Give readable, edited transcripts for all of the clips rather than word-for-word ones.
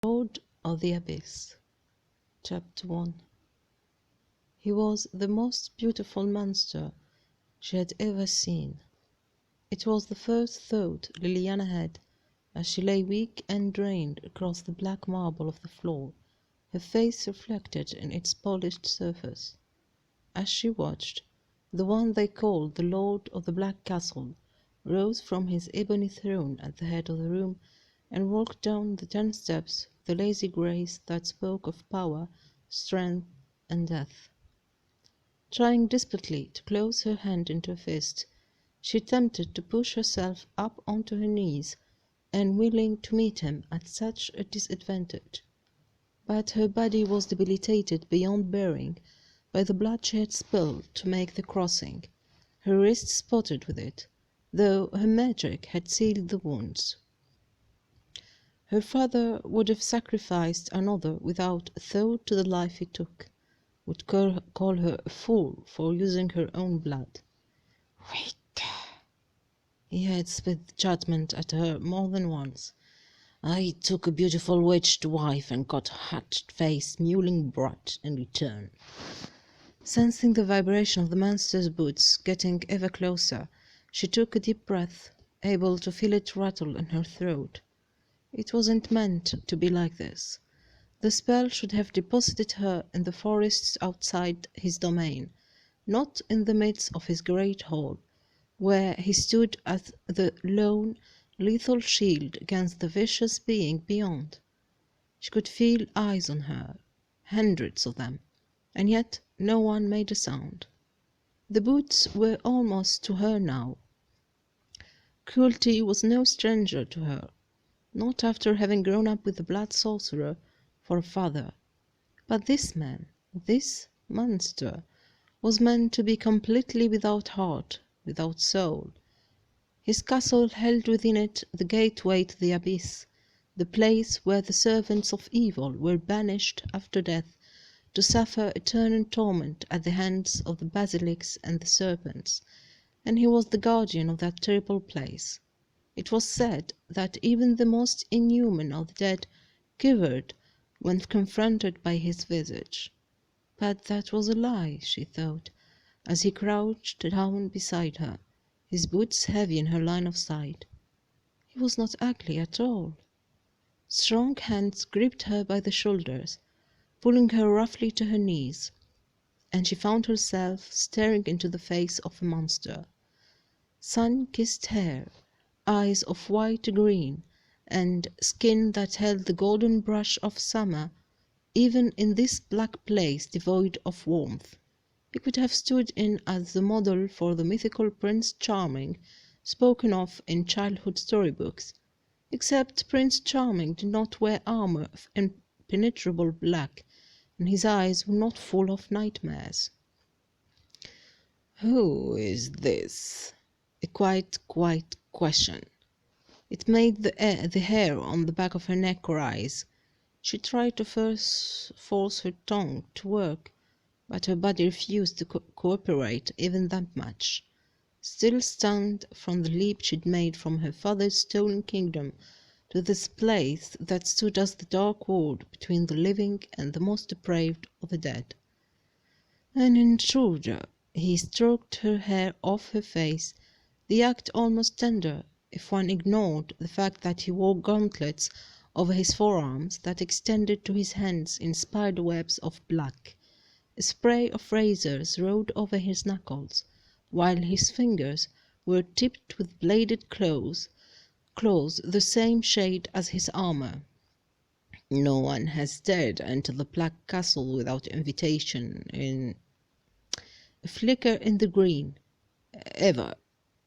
Lord of the Abyss. Chapter 1. He was the most beautiful monster she had ever seen. It was the first thought Liliana had as she lay weak and drained across the black marble of the floor, her face reflected in its polished surface. As she watched, the one they called the Lord of the Black Castle rose from his ebony throne at the head of the room and walked down the 10 steps with a lazy grace that spoke of power, strength, and death. Trying desperately to close her hand into a fist, she attempted to push herself up onto her knees, unwilling to meet him at such a disadvantage. But her body was debilitated beyond bearing by the blood she had spilled to make the crossing, her wrist spotted with it, though her magic had sealed the wounds. Her father would have sacrificed another without a thought to the life he took, would call her a fool for using her own blood. "Weak!" he had spit judgment at her more than once. "I took a beautiful witch to wife and got a hot-faced mewling brat in return." Sensing the vibration of the monster's boots getting ever closer, she took a deep breath, able to feel it rattle in her throat. It wasn't meant to be like this. The spell should have deposited her in the forests outside his domain, not in the midst of his great hall, where he stood as the lone, lethal shield against the vicious being beyond. She could feel eyes on her, hundreds of them, and yet no one made a sound. The boots were almost to her now. Cruelty was no stranger to her, not after having grown up with the blood sorcerer for a father. But this man, this monster, was meant to be completely without heart, without soul. His castle held within it the gateway to the abyss, the place where the servants of evil were banished after death to suffer eternal torment at the hands of the basilics and the serpents, and he was the guardian of that terrible place. It was said that even the most inhuman of the dead quivered when confronted by his visage. But that was a lie, she thought, as he crouched down beside her, his boots heavy in her line of sight. He was not ugly at all. Strong hands gripped her by the shoulders, pulling her roughly to her knees, and she found herself staring into the face of a monster. Sun-kissed hair, eyes of white green, and skin that held the golden brush of summer, even in this black place devoid of warmth. He could have stood in as the model for the mythical Prince Charming spoken of in childhood storybooks, except Prince Charming did not wear armor of impenetrable black, and his eyes were not full of nightmares. "Who is this?" A quiet question. It made the hair on the back of her neck rise. She tried to force her tongue to work, but her body refused to cooperate even that much. Still stunned from the leap she'd made from her father's stolen kingdom to this place that stood as the dark wall between the living and the most depraved of the dead. An intruder. He stroked her hair off her face, the act almost tender, if one ignored the fact that he wore gauntlets over his forearms that extended to his hands in spider webs of black. A spray of razors rode over his knuckles, while his fingers were tipped with bladed claws the same shade as his armor. "No one has dared enter the Black Castle without invitation in..." A flicker in the green. "Ever."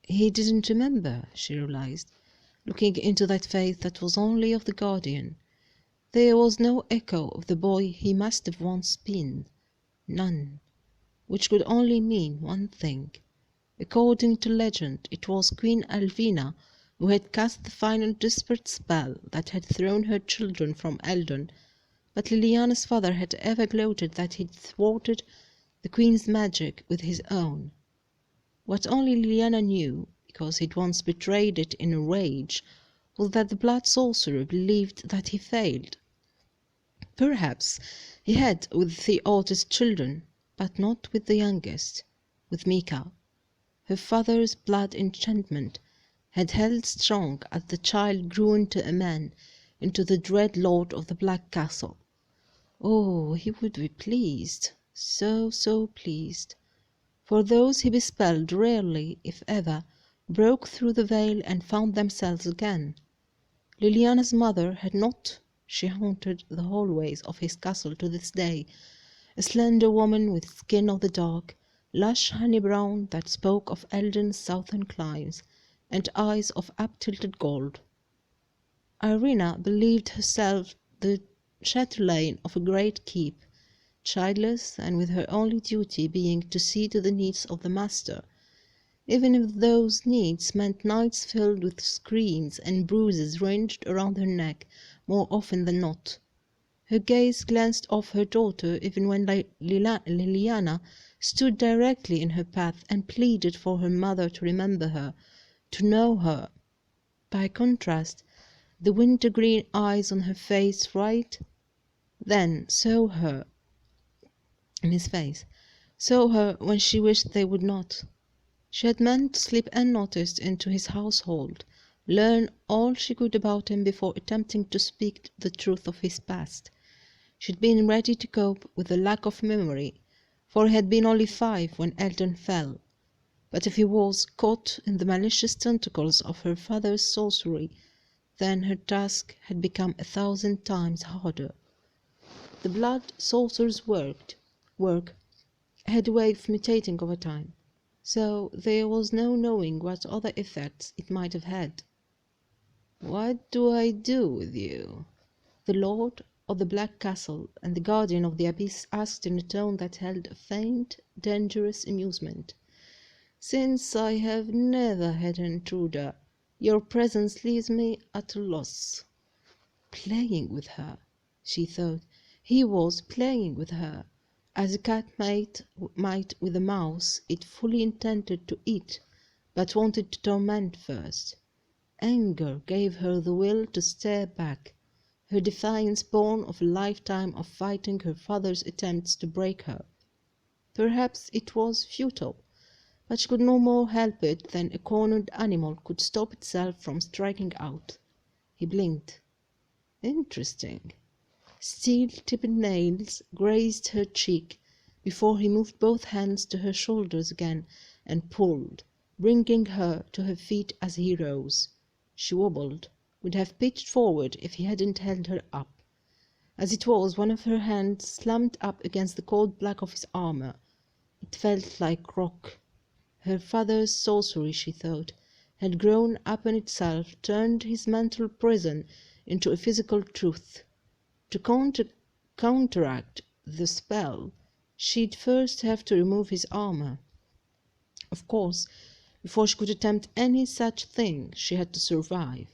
He didn't remember, she realized, looking into that face that was only of the guardian. There was no echo of the boy he must have once been. None. Which could only mean one thing. According to legend, it was Queen Alvina who had cast the final desperate spell that had thrown her children from Eldon, but Liliana's father had ever gloated that he'd thwarted the queen's magic with his own. What only Liliana knew, because he'd once betrayed it in a rage, was that the blood sorcerer believed that he failed. Perhaps he had with the oldest children, but not with the youngest, with Micah. Her father's blood enchantment had held strong as the child grew into a man, into the dread lord of the Black Castle. Oh, he would be pleased, so pleased, for those he bespelled rarely, if ever, broke through the veil and found themselves again. Liliana's mother had not. She haunted the hallways of his castle to this day, a slender woman with skin of the dark, lush honey brown that spoke of elden southern climes, and eyes of up-tilted gold. Irina believed herself the chatelaine of a great keep, childless, and with her only duty being to see to the needs of the master, even if those needs meant nights filled with screams and bruises ranged around her neck more often than not. Her gaze glanced off her daughter even when Liliana stood directly in her path and pleaded for her mother to remember her, to know her. By contrast, the wintergreen eyes on her face right then saw her in his face, saw her when she wished they would not. She had meant to slip unnoticed into his household, learn all she could about him before attempting to speak the truth of his past. She had been ready to cope with the lack of memory, for he had been only 5 when Eldon fell. But if he was caught in the malicious tentacles of her father's sorcery, then her task had become 1,000 times harder. The blood saucer's work had a way of mutating over time, so there was no knowing what other effects it might have had. "What do I do with you?" the lord of the Black Castle and the guardian of the abyss asked in a tone that held a faint, dangerous amusement. "Since I have never had an intruder, your presence leaves me at a loss." Playing with her, she thought. He was playing with her, as a cat might with a mouse it fully intended to eat, but wanted to torment first. Anger gave her the will to stare back, her defiance born of a lifetime of fighting her father's attempts to break her. Perhaps it was futile, but she could no more help it than a cornered animal could stop itself from striking out. He blinked. Interesting. Steel-tipped nails grazed her cheek before he moved both hands to her shoulders again and pulled, bringing her to her feet as he rose. She wobbled, would have pitched forward if he hadn't held her up. As it was, one of her hands slammed up against the cold black of his armour. It felt like rock. Her father's sorcery, she thought, had grown upon itself, turned his mental prison into a physical truth. To counteract the spell, she'd first have to remove his armour. Of course, before she could attempt any such thing, she had to survive.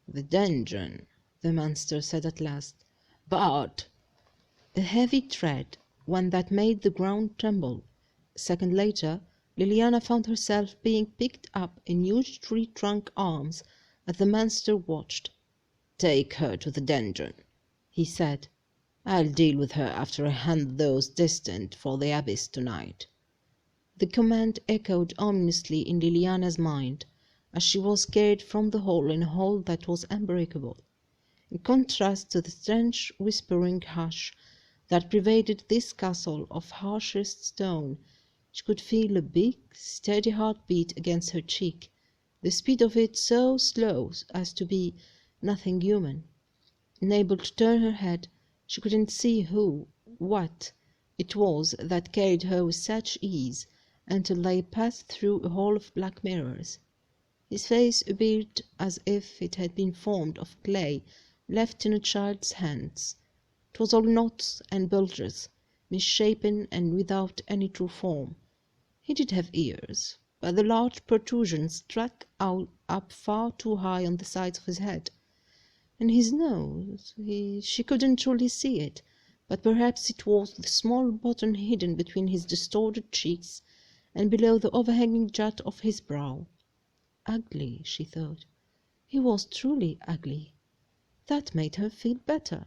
"The dungeon," the monster said at last. "But—" A heavy tread, one that made the ground tremble. A second later, Liliana found herself being picked up in huge tree-trunk arms as the monster watched. "Take her to the dungeon," he said. "I'll deal with her after I hand those distant for the abyss tonight." The command echoed ominously in Liliana's mind, as she was carried from the hall in a hall that was unbreakable. In contrast to the strange whispering hush that pervaded this castle of harshest stone, she could feel a big, steady heart beat against her cheek, the speed of it so slow as to be nothing human. Unable to turn her head, she couldn't see what it was that carried her with such ease until they passed through a hall of black mirrors. His face appeared as if it had been formed of clay left in a child's hands. It was all knots and bulges, misshapen and without any true form. He did have ears, but the large protrusions struck out up far too high on the sides of his head. And his nose, she couldn't truly see it, but perhaps it was the small button hidden between his distorted cheeks and below the overhanging jut of his brow. Ugly, she thought. He was truly ugly. That made her feel better.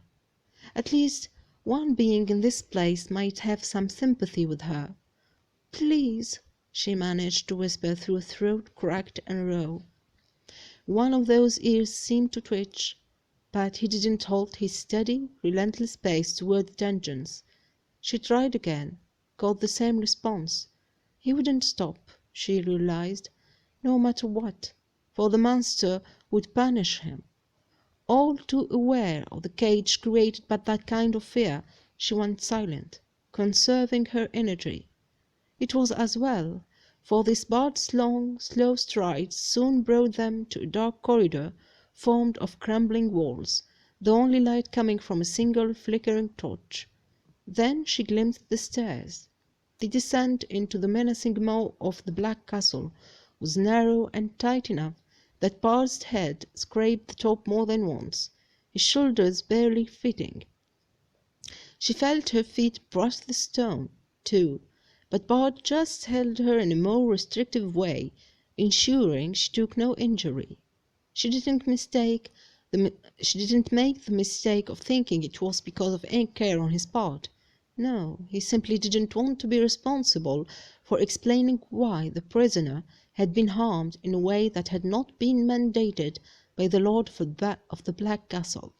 At least one being in this place might have some sympathy with her. "Please," she managed to whisper through a throat cracked and raw. One of those ears seemed to twitch, but he didn't halt his steady, relentless pace toward the dungeons. She tried again, got the same response. He wouldn't stop, she realized, no matter what, for the monster would punish him. All too aware of the cage created by that kind of fear, she went silent, conserving her energy. It was as well, for this Bart's long, slow strides soon brought them to a dark corridor formed of crumbling walls, the only light coming from a single flickering torch. Then she glimpsed the stairs. The descent into the menacing maw of the Black Castle was narrow and tight enough that Bart's head scraped the top more than once, his shoulders barely fitting. She felt her feet brush the stone, too, but Bart just held her in a more restrictive way, ensuring she took no injury. She didn't she didn't make the mistake of thinking it was because of any care on his part. No, he simply didn't want to be responsible for explaining why the prisoner had been harmed in a way that had not been mandated by the Lord of the Black Castle.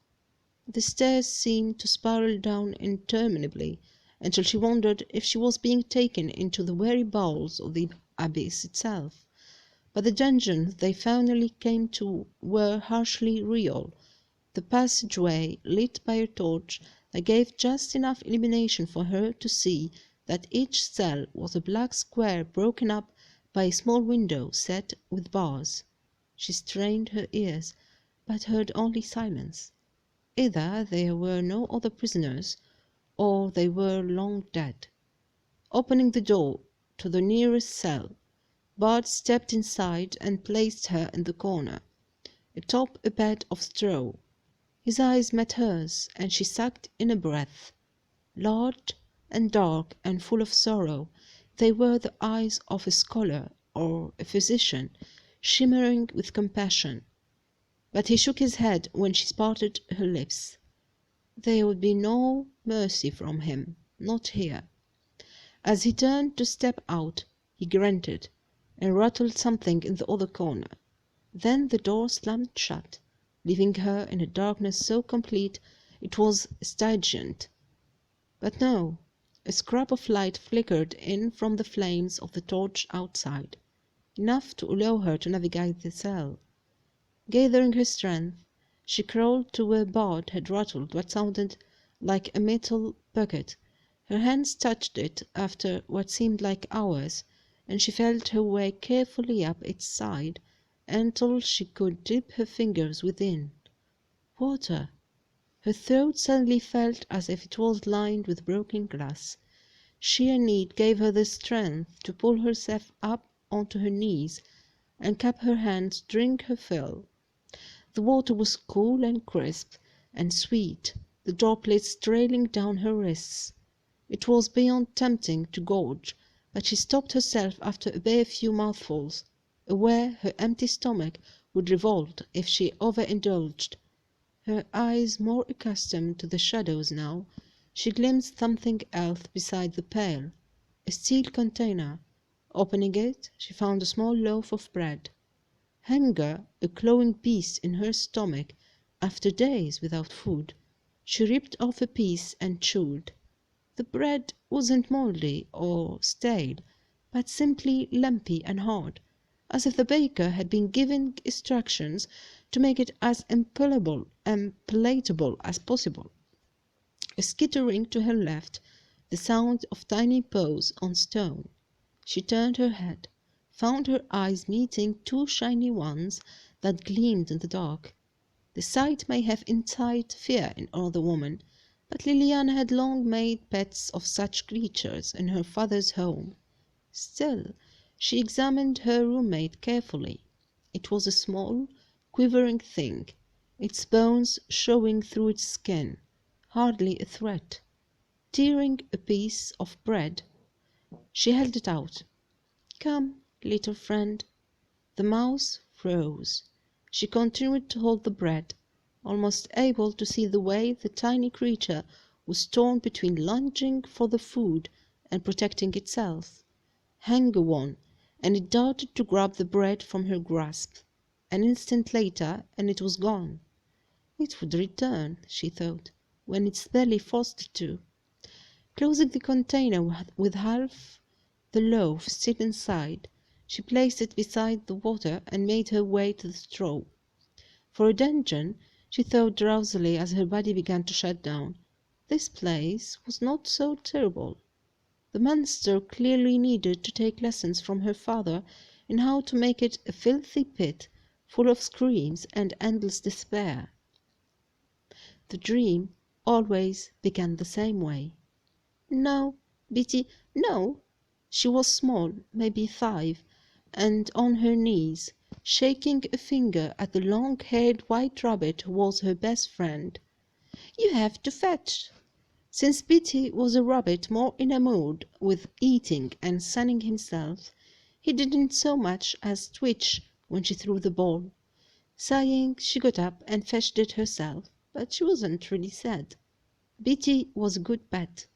The stairs seemed to spiral down interminably, until she wondered if she was being taken into the very bowels of the abyss itself. But the dungeons they finally came to were harshly real, the passageway lit by a torch that gave just enough illumination for her to see that each cell was a black square broken up by a small window set with bars. She strained her ears, but heard only silence. Either there were no other prisoners, or they were long dead. Opening the door to the nearest cell, Bart stepped inside and placed her in the corner, atop a bed of straw. His eyes met hers, and she sucked in a breath. Large and dark and full of sorrow, they were the eyes of a scholar or a physician, shimmering with compassion. But he shook his head when she parted her lips. There would be no mercy from him, not here. As he turned to step out, he grunted, and rattled something in the other corner. Then the door slammed shut, leaving her in a darkness so complete it was Stygian. But no, a scrap of light flickered in from the flames of the torch outside, enough to allow her to navigate the cell. Gathering her strength, she crawled to where Bart had rattled what sounded like a metal bucket. Her hands touched it after what seemed like hours, and she felt her way carefully up its side until she could dip her fingers within. Water! Her throat suddenly felt as if it was lined with broken glass. Sheer need gave her the strength to pull herself up onto her knees and cup her hands to drink her fill. The water was cool and crisp and sweet, the droplets trailing down her wrists. It was beyond tempting to gorge, but she stopped herself after a bare few mouthfuls, aware her empty stomach would revolt if she overindulged. Her eyes more accustomed to the shadows now, she glimpsed something else beside the pail, a steel container. Opening it, she found a small loaf of bread. Hunger, a clawing beast in her stomach, after days without food, she ripped off a piece and chewed. The bread wasn't mouldy or stale, but simply lumpy and hard, as if the baker had been given instructions to make it as unpalatable as possible. Skittering to her left, the sound of tiny paws on stone. She turned her head, found her eyes meeting two shiny ones that gleamed in the dark. The sight may have incited fear in another woman, but Liliana had long made pets of such creatures in her father's home. Still, she examined her roommate carefully. It was a small, quivering thing, its bones showing through its skin, hardly a threat. Tearing a piece of bread, she held it out. "Come, little friend." The mouse froze. She continued to hold the bread, almost able to see the way the tiny creature was torn between lunging for the food and protecting itself. Hunger won, and it darted to grab the bread from her grasp. An instant later, and it was gone. It would return, she thought, when its belly forced it to. Closing the container with half the loaf still inside, she placed it beside the water and made her way to the straw. For a dungeon, she thought drowsily as her body began to shut down, this place was not so terrible. The monster clearly needed to take lessons from her father in how to make it a filthy pit full of screams and endless despair. The dream always began the same way. "No, Betty, no!" She was small, maybe 5, and on her knees, shaking a finger at the long-haired white rabbit who was her best friend. "You have to fetch." Since Betty was a rabbit more in a mood with eating and sunning himself, he didn't so much as twitch when she threw the ball. Sighing, she got up and fetched it herself, but she wasn't really sad. Betty was a good pet.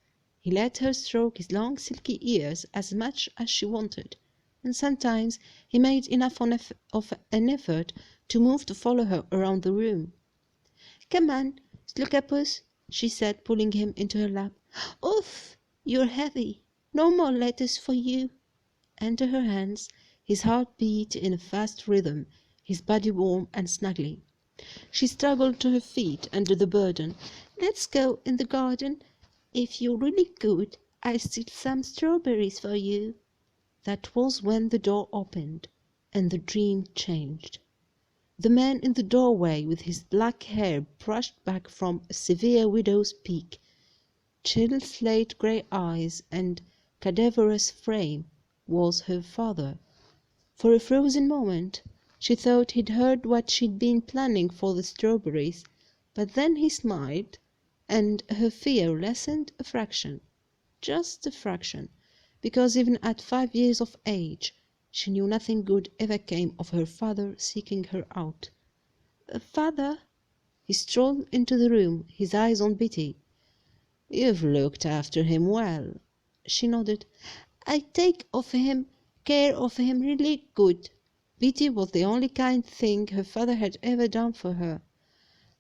He let her stroke his long silky ears as much as she wanted, and sometimes he made enough of an effort to move to follow her around the room. "Come on, Slookapus," she said, pulling him into her lap. "Oof, you're heavy. No more lettuce for you." And to her hands, his heart beat in a fast rhythm, his body warm and snuggly. She struggled to her feet under the burden. "Let's go in the garden. If you're really good, I'll steal some strawberries for you." That was when the door opened, and the dream changed. The man in the doorway, with his black hair brushed back from a severe widow's peak, chill slate-grey eyes, and cadaverous frame, was her father. For a frozen moment she thought he'd heard what she'd been planning for the strawberries, but then he smiled, and her fear lessened a fraction, just a fraction, because even at 5 years of age she knew nothing good ever came of her father seeking her out. "Father!" He strolled into the room, his eyes on Betty. "You've looked after him well." She nodded. "I take care of him really good." Betty was the only kind thing her father had ever done for her.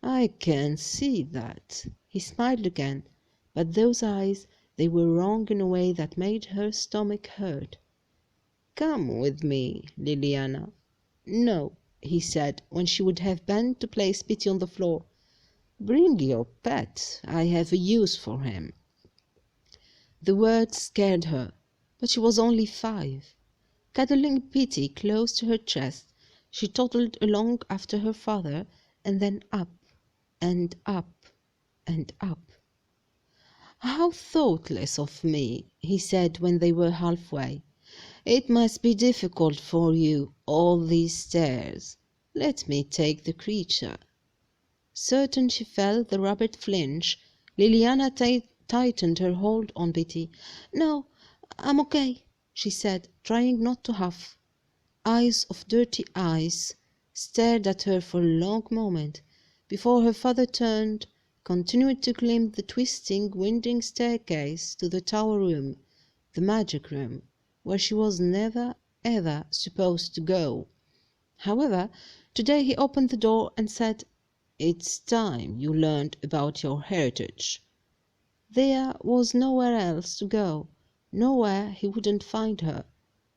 "I can see that." He smiled again, but those eyes, they were wrong in a way that made her stomach hurt. "Come with me, Liliana." "No," he said, when she would have bent to place Betty on the floor. "Bring your pet. I have a use for him." The words scared her, but she was only 5. Cuddling Betty close to her chest, she toddled along after her father, and then up, and up, and up. "How thoughtless of me," he said when they were halfway. "It must be difficult for you, all these stairs. Let me take the creature." Certain she felt the rabbit flinch, Liliana tightened her hold on Betty. "No, I'm okay," she said, trying not to huff. Eyes of dirty ice stared at her for a long moment, before her father turned, continued to climb the twisting, winding staircase to the tower room, the magic room, where she was never, ever supposed to go. However, today he opened the door and said, "It's time you learned about your heritage." There was nowhere else to go, nowhere he wouldn't find her.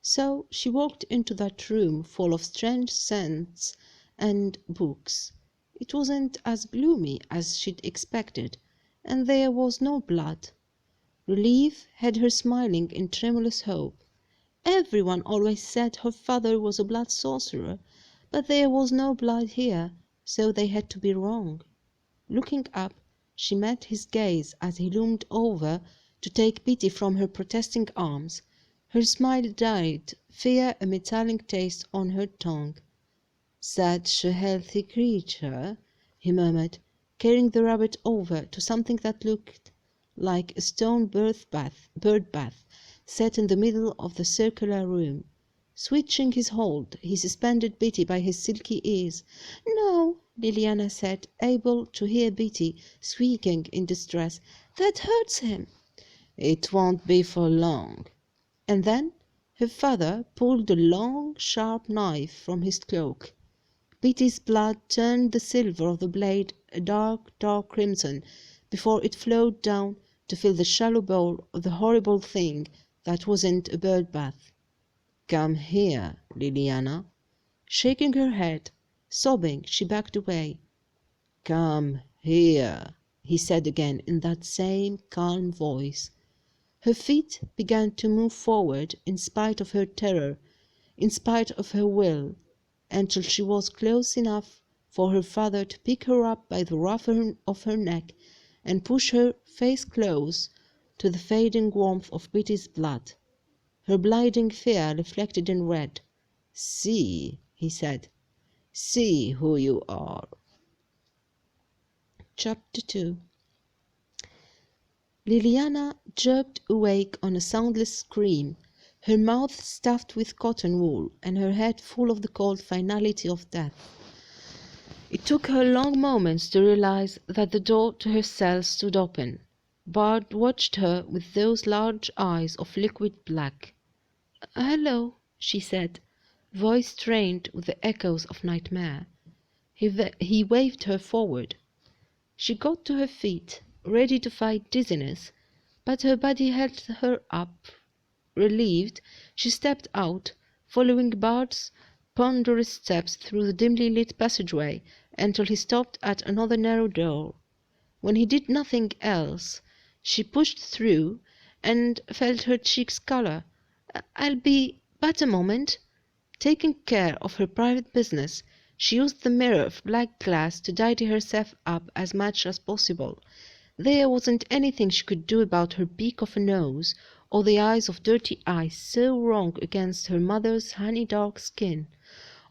So she walked into that room full of strange scents and books. It wasn't as gloomy as she'd expected, and there was no blood. Relief had her smiling in tremulous hope. Everyone always said her father was a blood sorcerer, but there was no blood here, so they had to be wrong. Looking up, she met his gaze as he loomed over to take Betty from her protesting arms. Her smile died, fear a metallic taste on her tongue. "Such a healthy creature," he murmured, carrying the rabbit over to something that looked like a stone bird bath set in the middle of the circular room. Switching his hold, he suspended Betty by his silky ears. "No, Liliana said, able to hear Betty squeaking in distress. "That hurts him." "It won't be for long." And then her father pulled a long, sharp knife from his cloak. Betty's blood turned the silver of the blade a dark, dark crimson before it flowed down to fill the shallow bowl of the horrible thing that wasn't a bird bath. "Come here, Liliana." Shaking her head, sobbing, she backed away. "Come here," he said again in that same calm voice. Her feet began to move forward in spite of her terror, in spite of her will, until she was close enough for her father to pick her up by the ruff of her neck and push her face close to the fading warmth of Betty's blood, her blinding fear reflected in red. "See," he said, "see who you are." Chapter 2. Liliana jerked awake on a soundless scream, her mouth stuffed with cotton wool and her head full of the cold finality of death. It took her long moments to realize that the door to her cell stood open. Bard watched her with those large eyes of liquid black. "Hello," she said, voice strained with the echoes of nightmare. He waved her forward. She got to her feet, ready to fight dizziness, but her body held her up. Relieved, she stepped out, following Bard's ponderous steps through the dimly lit passageway until he stopped at another narrow door. When he did nothing else, she pushed through and felt her cheeks color. "I'll be but a moment." Taking care of her private business, she used the mirror of black glass to tidy herself up as much as possible. There wasn't anything she could do about her beak of a nose, or the eyes of dirty eyes so wrong against her mother's honey dark skin,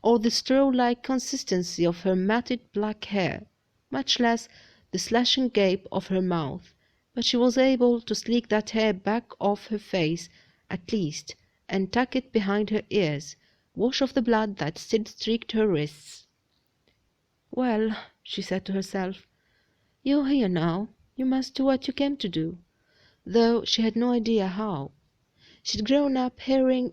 or the straw-like consistency of her matted black hair, much less the slashing gape of her mouth, but she was able to sleek that hair back off her face at least, and tuck it behind her ears, wash off the blood that still streaked her wrists. "Well," she said to herself, "you're here now. You must do what you came to do," though she had no idea how. She'd grown up hearing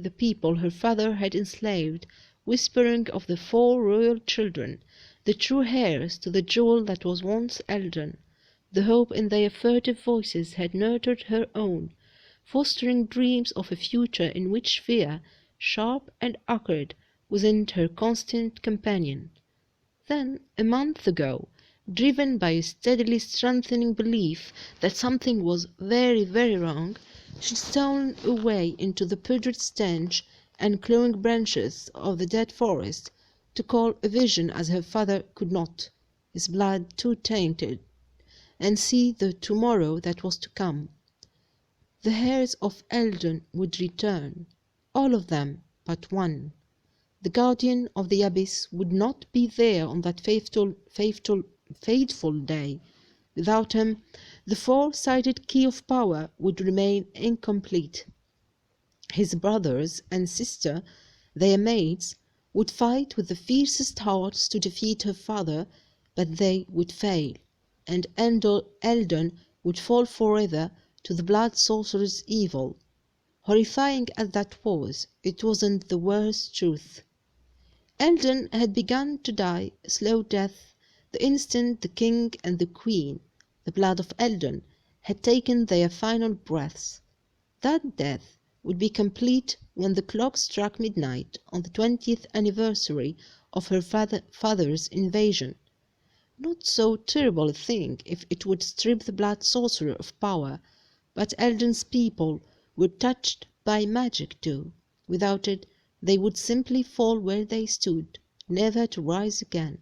the people her father had enslaved whispering of the 4 royal children, the true heirs to the jewel that was once Eldon. The hope in their furtive voices had nurtured her own, fostering dreams of a future in which fear, sharp and acrid, wasn't her constant companion. Then, a month ago, driven by a steadily strengthening belief that something was very, very wrong, she stolen away into the putrid stench and clawing branches of the dead forest to call a vision as her father could not, his blood too tainted, and see the tomorrow that was to come. The heirs of Eldon would return, all of them but one. The guardian of the abyss would not be there on that fateful day. Without him, the 4-sided key of power would remain incomplete. His brothers and sister, their mates, would fight with the fiercest hearts to defeat her father, but they would fail, and Eldon would fall forever to the blood sorcerer's evil. Horrifying as that was, it wasn't the worst truth. Eldon had begun to die a slow death the instant the king and the queen, the blood of Eldon, had taken their final breaths. That death would be complete when the clock struck midnight on the 20th anniversary of her father's invasion. Not so terrible a thing if it would strip the blood sorcerer of power, but Eldon's people were touched by magic too. Without it, they would simply fall where they stood, never to rise again.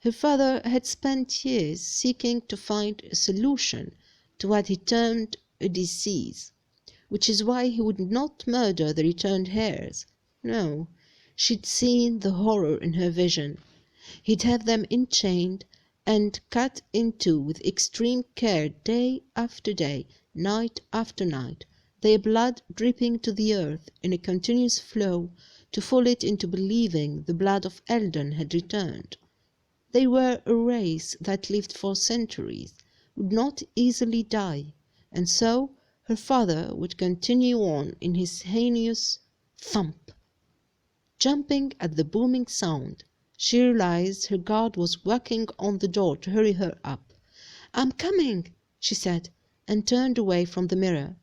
Her father had spent years seeking to find a solution to what he termed a disease, which is why he would not murder the returned heirs. No, she'd seen the horror in her vision. He'd have them enchained and cut in two with extreme care day after day, night after night, their blood dripping to the earth in a continuous flow to fool it into believing the blood of Eldon had returned. They were a race that lived for centuries, would not easily die, and so her father would continue on in his heinous thump. Jumping at the booming sound, she realized her guard was working on the door to hurry her up. "I'm coming," she said, and turned away from the mirror.